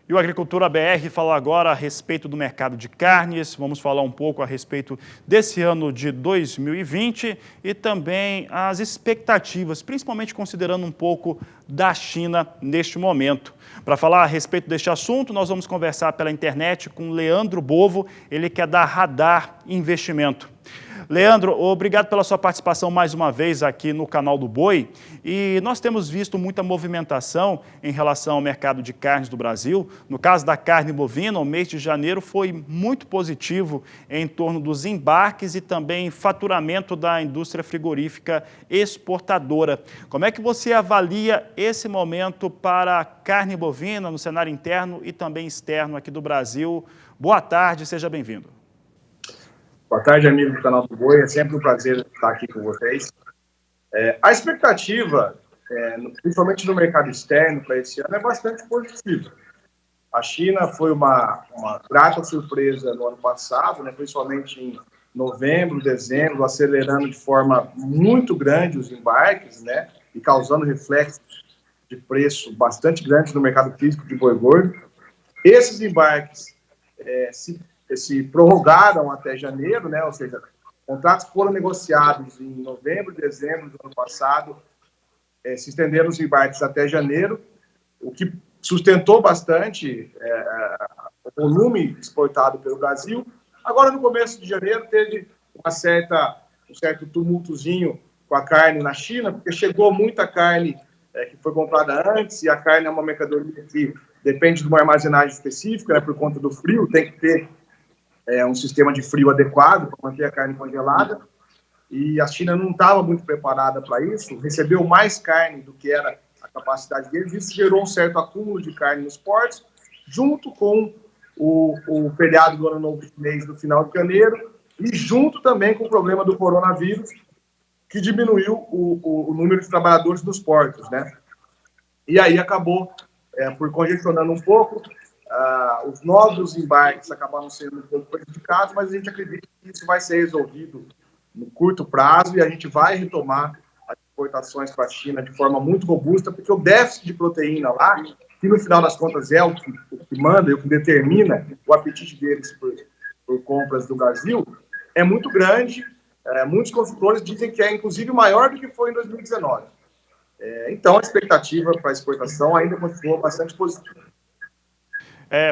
E o Agricultura BR fala agora a respeito do mercado de carnes. Vamos falar um pouco a respeito desse ano de 2020 e também as expectativas, principalmente considerando um pouco da China neste momento. Para falar a respeito deste assunto, nós vamos conversar pela internet com Leandro Bovo, ele que é da Radar Investimento. Leandro, obrigado pela sua participação mais uma vez aqui no canal do Boi. E nós temos visto muita movimentação em relação ao mercado de carnes do Brasil. No caso da carne bovina, o mês de janeiro foi muito positivo em torno dos embarques e também faturamento da indústria frigorífica exportadora. Como é que você avalia esse momento para a carne bovina no cenário interno e também externo aqui do Brasil? Boa tarde, seja bem-vindo. Boa tarde, amigo do canal do Boi. É sempre um prazer estar aqui com vocês. A expectativa, principalmente no mercado externo para esse ano, é bastante positiva. A China foi uma grata surpresa no ano passado, né, principalmente em novembro, dezembro, acelerando de forma muito grande os embarques, né, e causando reflexos de preço bastante grandes no mercado físico de boi gordo. Esses embarques se prorrogaram até janeiro, né? Ou seja, contratos foram negociados em novembro e dezembro do ano passado, se estenderam os embarques até janeiro, o que sustentou bastante o volume exportado pelo Brasil. Agora, no começo de janeiro, teve um certo tumultozinho com a carne na China, porque chegou muita carne que foi comprada antes, e a carne é uma mercadoria que depende de uma armazenagem específica, né, por conta do frio, tem que ter um sistema de frio adequado para manter a carne congelada, e a China não estava muito preparada para isso, recebeu mais carne do que era a capacidade deles, isso gerou um certo acúmulo de carne nos portos, junto com o feriado do Ano Novo Chinês no final de janeiro, e junto também com o problema do coronavírus, que diminuiu o número de trabalhadores nos portos, né? E aí acabou, por congestionando um pouco, os novos embarques acabaram sendo um pouco prejudicados, mas a gente acredita que isso vai ser resolvido no curto prazo e a gente vai retomar as exportações para a China de forma muito robusta, porque o déficit de proteína lá, que no final das contas é o que manda e o que determina o apetite deles por compras do Brasil, é muito grande. Muitos consultores dizem que é inclusive maior do que foi em 2019. Então a expectativa para a exportação ainda continua bastante positiva.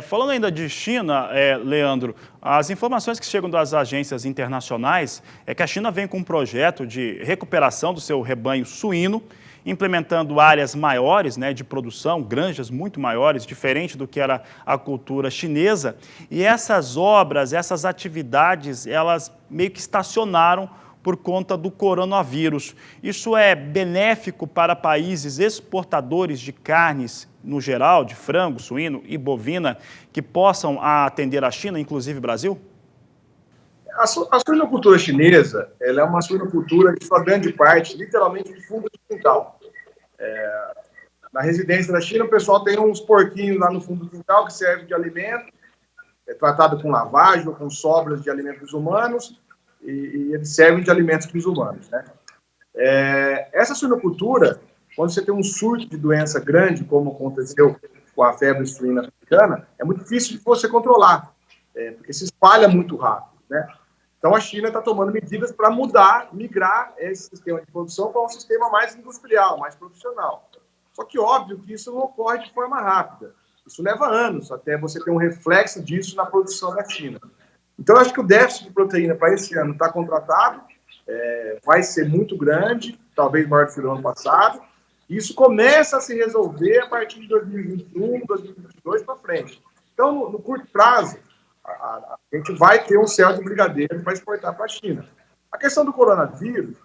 Falando ainda de China, Leandro, as informações que chegam das agências internacionais é que a China vem com um projeto de recuperação do seu rebanho suíno, implementando áreas maiores, né, de produção, granjas muito maiores, diferente do que era a cultura chinesa. E essas obras, essas atividades, elas meio que estacionaram por conta do coronavírus. Isso é benéfico para países exportadores de carnes, no geral, de frango, suíno e bovina, que possam atender a China, inclusive o Brasil? A suinocultura chinesa, ela é uma suinocultura de sua grande parte, literalmente, de fundo de quintal. Na residência da China, o pessoal tem uns porquinhos lá no fundo do quintal que servem de alimento, tratado com lavagem ou com sobras de alimentos humanos, e eles servem de alimentos para os humanos, né? Essa suinocultura, quando você tem um surto de doença grande, como aconteceu com a febre suína africana, é muito difícil de você controlar, porque se espalha muito rápido, né? Então a China está tomando medidas para migrar esse sistema de produção para um sistema mais industrial, mais profissional. Só que óbvio que isso não ocorre de forma rápida. Isso leva anos até você ter um reflexo disso na produção da China. Então, eu acho que o déficit de proteína para esse ano está contratado, vai ser muito grande, talvez maior do que o ano passado. E isso começa a se resolver a partir de 2021, 2022 para frente. Então, no curto prazo, a gente vai ter um céu de brigadeiro para exportar para a China. A questão do coronavírus,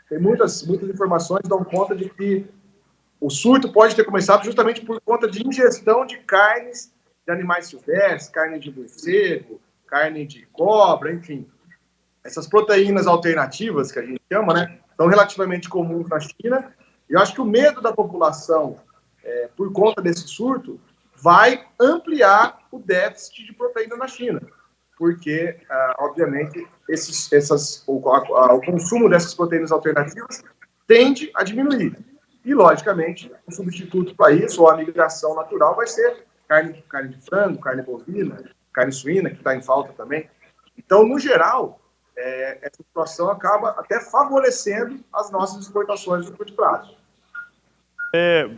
tem muitas informações que dão conta de que o surto pode ter começado justamente por conta de ingestão de carnes de animais silvestres, carne de morcego, carne de cobra, enfim. Essas proteínas alternativas, que a gente chama, né, são relativamente comuns na China. E eu acho que o medo da população, por conta desse surto, vai ampliar o déficit de proteína na China. Porque, obviamente, o consumo dessas proteínas alternativas tende a diminuir. E, logicamente, o substituto para isso, ou a migração natural, vai ser carne de frango, carne bovina, carne suína, que está em falta também. Então, no geral, essa situação acaba até favorecendo as nossas exportações no curto prazo.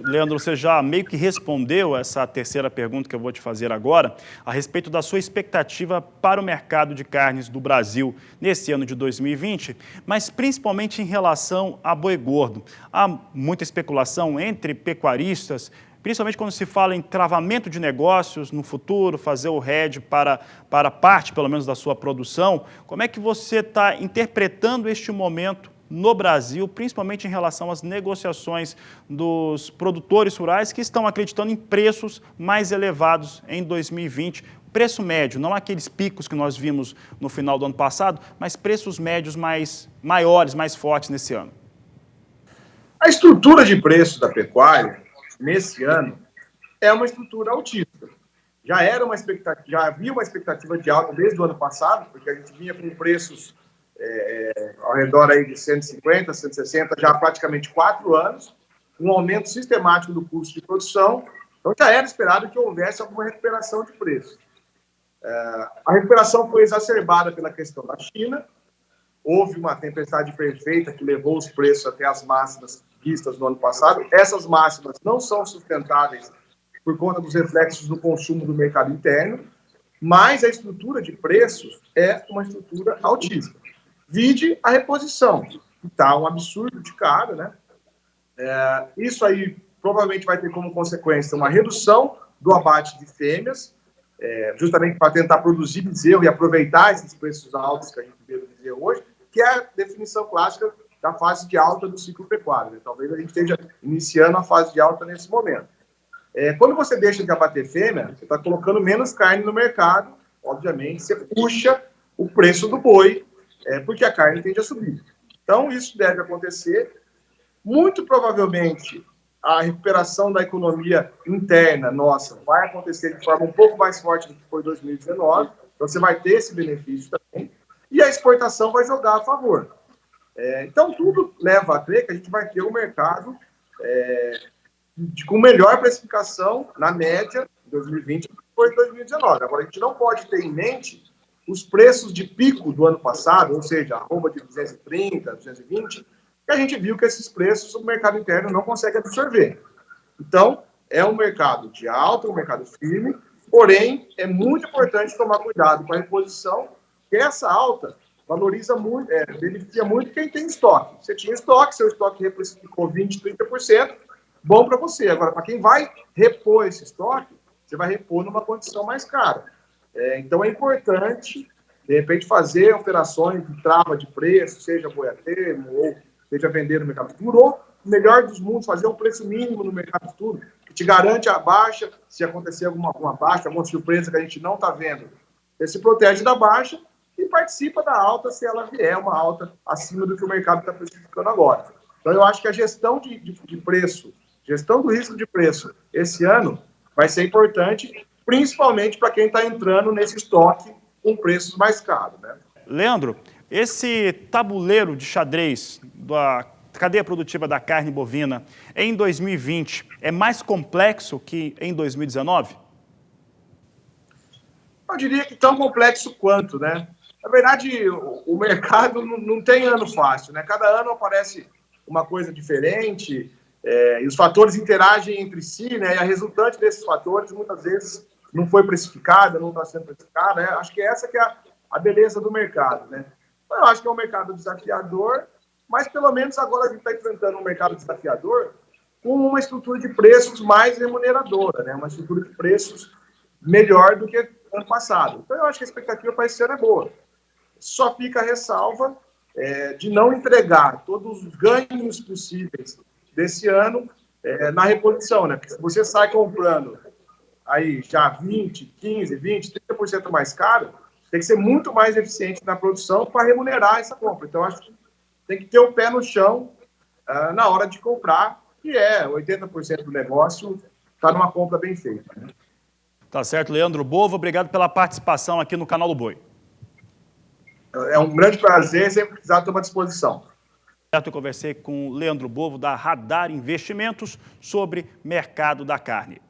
Leandro, você já meio que respondeu essa terceira pergunta que eu vou te fazer agora, a respeito da sua expectativa para o mercado de carnes do Brasil nesse ano de 2020, mas principalmente em relação a boi gordo. Há muita especulação entre pecuaristas, principalmente quando se fala em travamento de negócios no futuro, fazer o hedge para parte, pelo menos, da sua produção. Como é que você está interpretando este momento no Brasil, principalmente em relação às negociações dos produtores rurais que estão acreditando em preços mais elevados em 2020, preço médio, não aqueles picos que nós vimos no final do ano passado, mas preços médios maiores, mais fortes nesse ano? A estrutura de preço da pecuária, nesse ano, é uma estrutura altista. Já havia uma expectativa de alta desde o ano passado, porque a gente vinha com preços ao redor aí de 150, 160, já há praticamente 4 anos, um aumento sistemático do custo de produção, então já era esperado que houvesse alguma recuperação de preços. A recuperação foi exacerbada pela questão da China, houve uma tempestade perfeita que levou os preços até as máximas vistas no ano passado. Essas máximas não são sustentáveis por conta dos reflexos do consumo do mercado interno, mas a estrutura de preços é uma estrutura altíssima. Vide a reposição, que está um absurdo de cara, né? Isso aí provavelmente vai ter como consequência uma redução do abate de fêmeas, justamente para tentar produzir bezerro e aproveitar esses preços altos que a gente vê no bezerro hoje, que é a definição clássica da fase de alta do ciclo pecuário, né? Talvez a gente esteja iniciando a fase de alta nesse momento. Quando você deixa de abater fêmea, você está colocando menos carne no mercado, obviamente, você puxa o preço do boi, porque a carne tende a subir. Então, isso deve acontecer. Muito provavelmente, a recuperação da economia interna nossa vai acontecer de forma um pouco mais forte do que foi em 2019. Então, você vai ter esse benefício também. E a exportação vai jogar a favor. Então, tudo leva a crer que a gente vai ter um mercado com melhor precificação, na média, em 2020 do que foi em 2019. Agora, a gente não pode ter em mente os preços de pico do ano passado, ou seja, a arroba de 230, 220, que a gente viu que esses preços o mercado interno não consegue absorver. Então, é um mercado de alta, um mercado firme, porém, é muito importante tomar cuidado com a reposição, porque essa alta valoriza muito, beneficia muito quem tem estoque. Você tinha estoque, seu estoque reprecificou 20%, 30%, bom para você. Agora, para quem vai repor esse estoque, você vai repor numa condição mais cara. Então, é importante, de repente, fazer operações de trava de preço, seja boi a termo ou seja vender no mercado futuro, ou, melhor dos mundos, fazer um preço mínimo no mercado futuro, que te garante a baixa, se acontecer alguma baixa, alguma surpresa que a gente não está vendo. Você se protege da baixa e participa da alta se ela vier uma alta acima do que o mercado está precificando agora. Então, eu acho que a gestão de preço, gestão do risco de preço esse ano vai ser importante, principalmente para quem está entrando nesse estoque com preços mais caros, né? Leandro, esse tabuleiro de xadrez da cadeia produtiva da carne bovina em 2020 é mais complexo que em 2019? Eu diria que tão complexo quanto, né? Na verdade, o mercado não tem ano fácil, né? Cada ano aparece uma coisa diferente, e os fatores interagem entre si, né? E a resultante desses fatores, muitas vezes, não foi precificada, não está sendo precificada, né? Acho que essa que é a beleza do mercado, né? Eu acho que é um mercado desafiador, mas pelo menos agora a gente está enfrentando um mercado desafiador com uma estrutura de preços mais remuneradora, né? Uma estrutura de preços melhor do que ano passado. Então eu acho que a expectativa para esse ano é boa. Só fica a ressalva de não entregar todos os ganhos possíveis desse ano na reposição, né? Porque se você sai comprando aí já 20, 15, 20, 30% mais caro, tem que ser muito mais eficiente na produção para remunerar essa compra. Então, acho que tem que ter o pé no chão na hora de comprar, que 80% do negócio está numa compra bem feita, né? Tá certo, Leandro Bova, obrigado pela participação aqui no Canal do Boi. É um grande prazer, sempre precisar, estou à disposição. Eu conversei com o Leandro Bovo, da Radar Investimentos, sobre mercado da carne.